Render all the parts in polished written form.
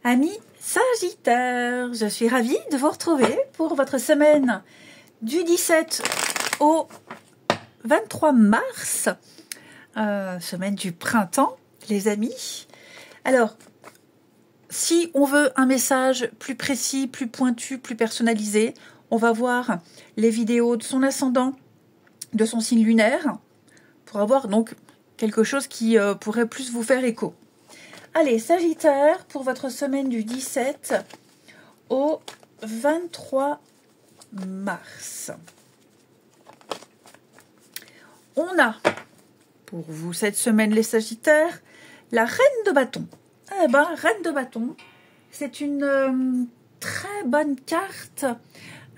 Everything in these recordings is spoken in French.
Amis Sagittaire, je suis ravie de vous retrouver pour votre semaine du 17 au 23 mars, semaine du printemps, les amis. Alors, si on veut un message plus précis, plus pointu, plus personnalisé, on va voir les vidéos de son ascendant, de son signe lunaire, pour avoir donc quelque chose qui pourrait plus vous faire écho. Allez, Sagittaire, pour votre semaine du 17 au 23 mars. On a, pour vous cette semaine, les Sagittaires, la Reine de bâton. Eh ben, Reine de bâton, c'est une très bonne carte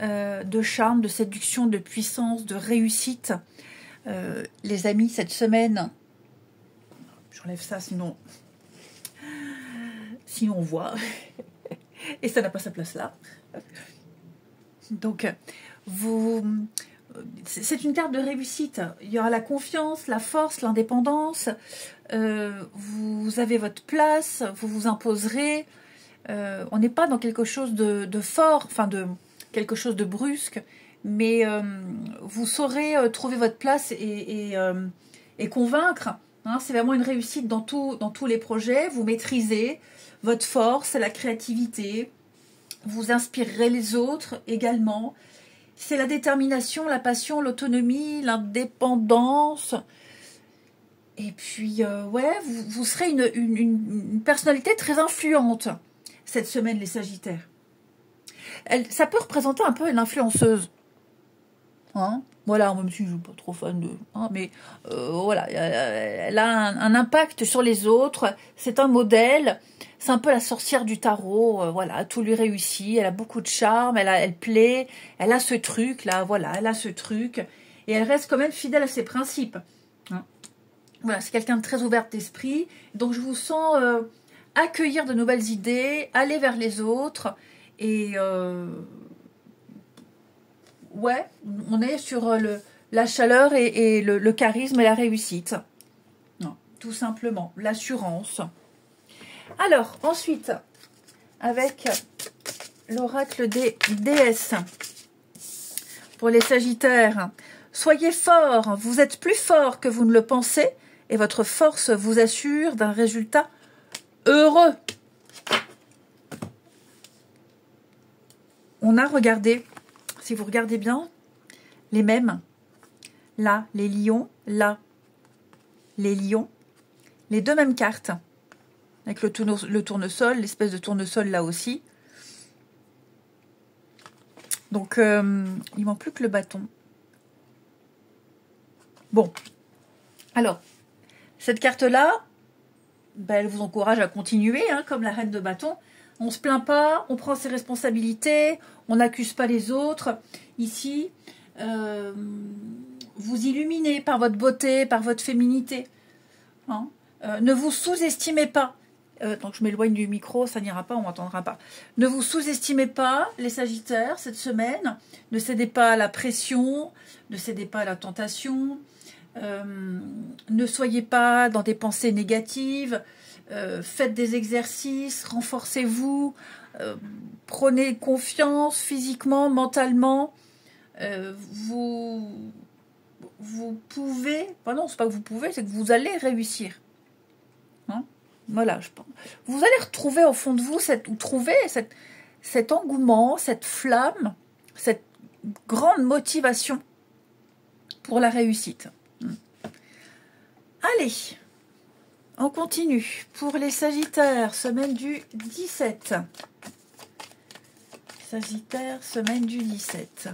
de charme, de séduction, de puissance, de réussite. Les amis, cette semaine, j'enlève ça, sinon on voit, et ça n'a pas sa place là. Donc, c'est une carte de réussite. Il y aura la confiance, la force, l'indépendance. Vous avez votre place, vous vous imposerez. On n'est pas dans quelque chose de fort, enfin de quelque chose de brusque, mais vous saurez trouver votre place et convaincre. Hein, c'est vraiment une réussite dans tous les projets. Vous maîtrisez votre force, la créativité. Vous inspirerez les autres également. C'est la détermination, la passion, l'autonomie, l'indépendance. Et puis, ouais, vous serez une personnalité très influente cette semaine, les Sagittaires. Ça peut représenter un peu une influenceuse. Hein, voilà, même si je ne suis pas trop fan de... Hein, mais voilà, elle a un impact sur les autres. C'est un modèle. C'est un peu la sorcière du tarot. Voilà, tout lui réussit. Elle a beaucoup de charme. Elle plaît. Elle a ce truc-là. Voilà, elle a ce truc. Et elle reste quand même fidèle à ses principes. Hein, voilà, c'est quelqu'un de très ouvert d'esprit. Donc, je vous sens accueillir de nouvelles idées, aller vers les autres. Et... ouais, on est sur la chaleur et le charisme et la réussite. Non, tout simplement, l'assurance. Alors, ensuite, avec l'oracle des déesses, pour les Sagittaires, soyez forts, vous êtes plus fort que vous ne le pensez et votre force vous assure d'un résultat heureux. On a regardé... Si vous regardez bien, les mêmes, là, les lions, là, les lions, les deux mêmes cartes, avec le tournesol, l'espèce de tournesol là aussi. Donc, il manque plus que le bâton. Bon, alors, cette carte-là, ben, elle vous encourage à continuer, hein, comme la reine de bâton. On ne se plaint pas, on prend ses responsabilités, on n'accuse pas les autres. Ici, vous illuminez par votre beauté, par votre féminité. Hein, ne vous sous-estimez pas. Donc je m'éloigne du micro, ça n'ira pas, on ne m'entendra pas. Ne vous sous-estimez pas, les Sagittaires, cette semaine. Ne cédez pas à la pression, ne cédez pas à la tentation. Ne soyez pas dans des pensées négatives. Faites des exercices, renforcez-vous, prenez confiance physiquement, mentalement. Vous pouvez, enfin non, c'est pas que vous pouvez, c'est que vous allez réussir. Hein, voilà, je pense. Vous allez retrouver au fond de vous cet engouement, cette flamme, cette grande motivation pour la réussite. Allez, on continue. Pour les Sagittaires, semaine du 17. Sagittaire, semaine du 17.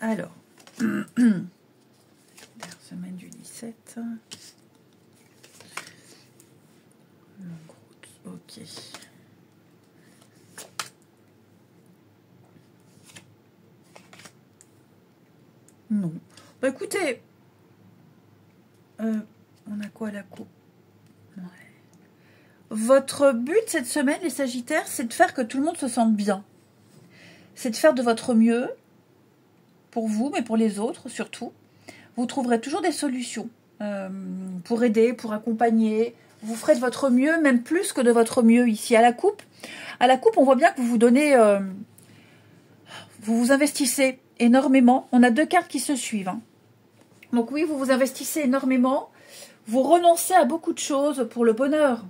Alors, semaine du 17. Ok. Non. Bah écoutez, on a quoi à la coupe? Ouais. Votre but cette semaine, les Sagittaires, c'est de faire que tout le monde se sente bien. C'est de faire de votre mieux, pour vous, mais pour les autres surtout. vous trouverez toujours des solutions pour aider, pour accompagner. Vous ferez de votre mieux, même plus que de votre mieux ici. À la coupe, on voit bien que vous vous donnez, vous vous investissez énormément. On a 2 cartes qui se suivent. Hein. Donc oui, vous vous investissez énormément. Vous renoncez à beaucoup de choses pour le bonheur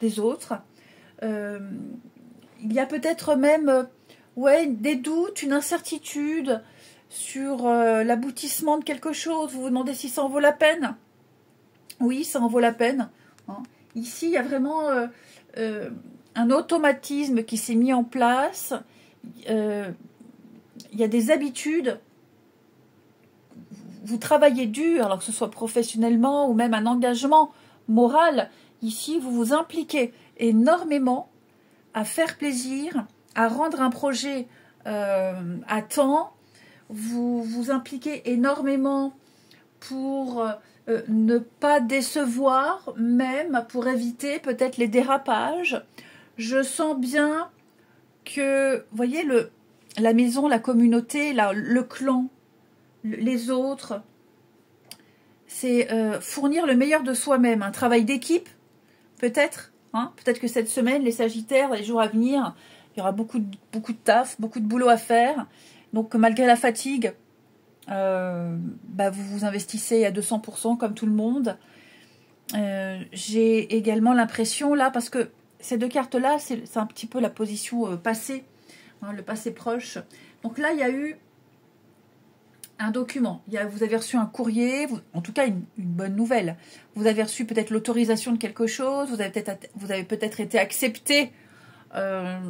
des autres. Il y a peut-être même des doutes, une incertitude sur l'aboutissement de quelque chose. Vous vous demandez si ça en vaut la peine. Oui, ça en vaut la peine. Hein. Ici, il y a vraiment un automatisme qui s'est mis en place. Il y a des habitudes. Vous travaillez dur, alors que ce soit professionnellement ou même un engagement moral. Ici, vous vous impliquez énormément à faire plaisir, à rendre un projet à temps. Vous vous impliquez énormément pour ne pas décevoir, même pour éviter peut-être les dérapages. Je sens bien que, vous voyez, la maison, la communauté, le clan, les autres, c'est fournir le meilleur de soi-même, un travail d'équipe, peut-être. Hein, peut-être que cette semaine, les Sagittaires, les jours à venir, il y aura beaucoup de taf, beaucoup de boulot à faire. Donc, malgré la fatigue, vous vous investissez à 200% comme tout le monde. J'ai également l'impression là, parce que ces 2 cartes là c'est un petit peu la position passée, hein, le passé proche. Donc là il y a eu un document, vous avez reçu un courrier, en tout cas une bonne nouvelle. Vous avez reçu peut-être l'autorisation de quelque chose, vous avez peut-être été accepté un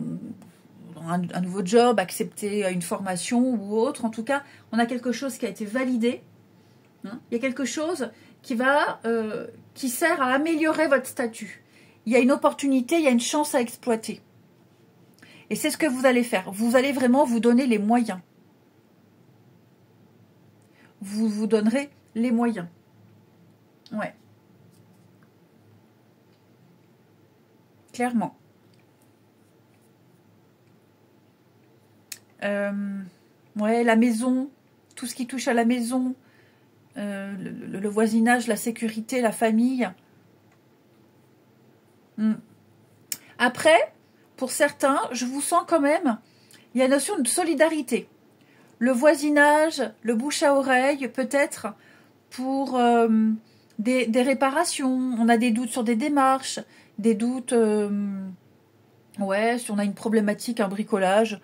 nouveau job, accepter une formation ou autre. En tout cas, on a quelque chose qui a été validé. Hein. Il y a quelque chose qui sert à améliorer votre statut. Il y a une opportunité, il y a une chance à exploiter. Et c'est ce que vous allez faire. Vous allez vraiment vous donner les moyens. Vous vous donnerez les moyens. Ouais. Clairement. La maison, tout ce qui touche à la maison, le voisinage, la sécurité, la famille. Après, pour certains, je vous sens quand même, il y a une notion de solidarité. Le voisinage, le bouche à oreille, peut-être pour des réparations. On a des doutes sur des démarches, des doutes, si on a une problématique, un bricolage,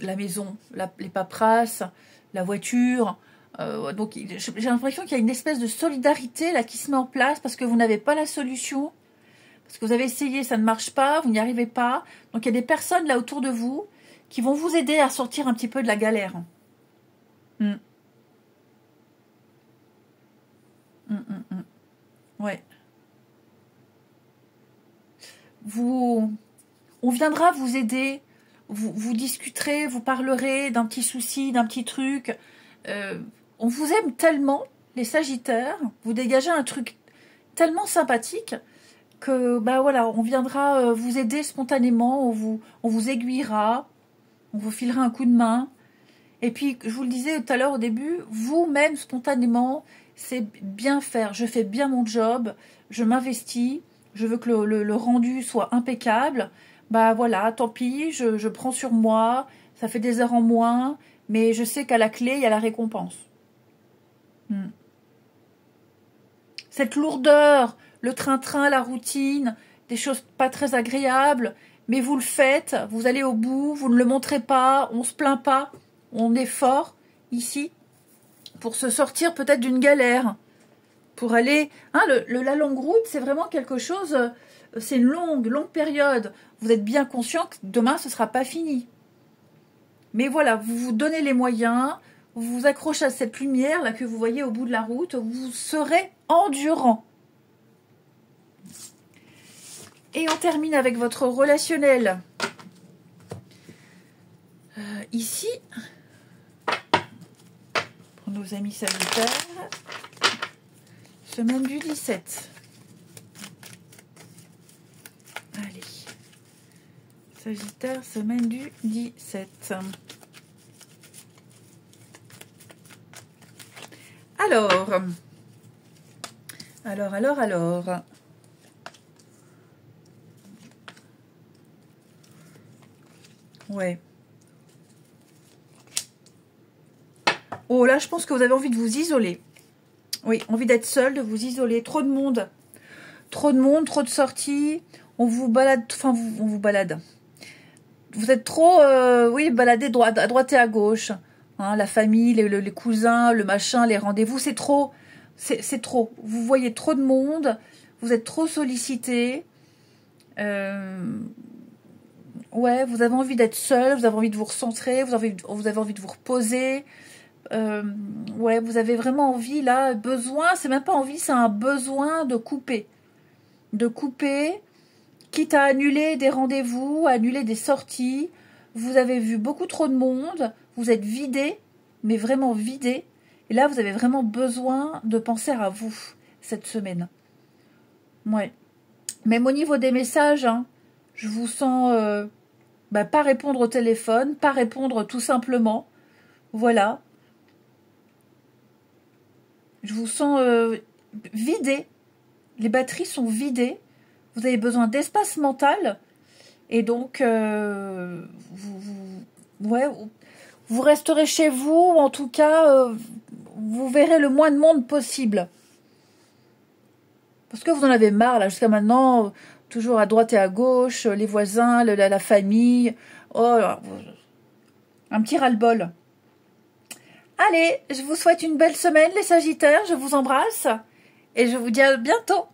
la maison, les paperasses, la voiture. Donc j'ai l'impression qu'il y a une espèce de solidarité là qui se met en place parce que vous n'avez pas la solution, parce que vous avez essayé, ça ne marche pas, vous n'y arrivez pas. Donc il y a des personnes là autour de vous qui vont vous aider à sortir un petit peu de la galère. Ouais. On viendra vous aider. Vous discuterez, vous parlerez d'un petit souci, d'un petit truc. On vous aime tellement, les Sagittaires. Vous dégagez un truc tellement sympathique que on viendra vous aider spontanément. On vous aiguillera, on vous filera un coup de main. Et puis, je vous le disais tout à l'heure au début, vous-même spontanément, c'est bien faire. Je fais bien mon job, je m'investis, je veux que le rendu soit impeccable. Tant pis, je prends sur moi, ça fait des heures en moins, mais je sais qu'à la clé, il y a la récompense. Cette lourdeur, le train-train, la routine, des choses pas très agréables, mais vous le faites, vous allez au bout, vous ne le montrez pas, on se plaint pas, on est fort ici pour se sortir peut-être d'une galère, pour aller... la longue route, c'est vraiment quelque chose... C'est une longue période. Vous êtes bien conscient que demain, ce ne sera pas fini. Mais voilà, vous vous donnez les moyens, vous vous accrochez à cette lumière là que vous voyez au bout de la route, vous serez endurant. Et on termine avec votre relationnel. Ici, pour nos amis Sagittaires, semaine du 17. Allez, Sagittaire, semaine du 17. Alors. Alors. Ouais. Oh là, je pense que vous avez envie de vous isoler. Oui, envie d'être seul, de vous isoler. Trop de monde. Trop de sorties. On vous balade, enfin, on vous balade. Vous êtes trop, oui, baladés à droite et à gauche. Hein, la famille, les cousins, le machin, les rendez-vous, c'est trop. C'est trop. Vous voyez trop de monde. Vous êtes trop sollicité. Ouais, vous avez envie d'être seul. Vous avez envie de vous recentrer. Vous avez envie de vous reposer. Ouais, vous avez vraiment envie, là, besoin. C'est même pas envie, c'est un besoin de couper. De couper. Quitte à annuler des rendez-vous, à annuler des sorties. Vous avez vu beaucoup trop de monde. Vous êtes vidé, mais vraiment vidé. Et là, vous avez vraiment besoin de penser à vous cette semaine. Ouais. Même au niveau des messages, hein, je vous sens pas répondre au téléphone, pas répondre tout simplement. Voilà. Je vous sens vidé. Les batteries sont vidées. Vous avez besoin d'espace mental. Et donc, vous resterez chez vous. En tout cas, vous verrez le moins de monde possible. Parce que vous en avez marre, là, jusqu'à maintenant, toujours à droite et à gauche, les voisins, la famille. Oh, un petit ras-le-bol. Allez, je vous souhaite une belle semaine, les Sagittaires. Je vous embrasse. Et je vous dis à bientôt.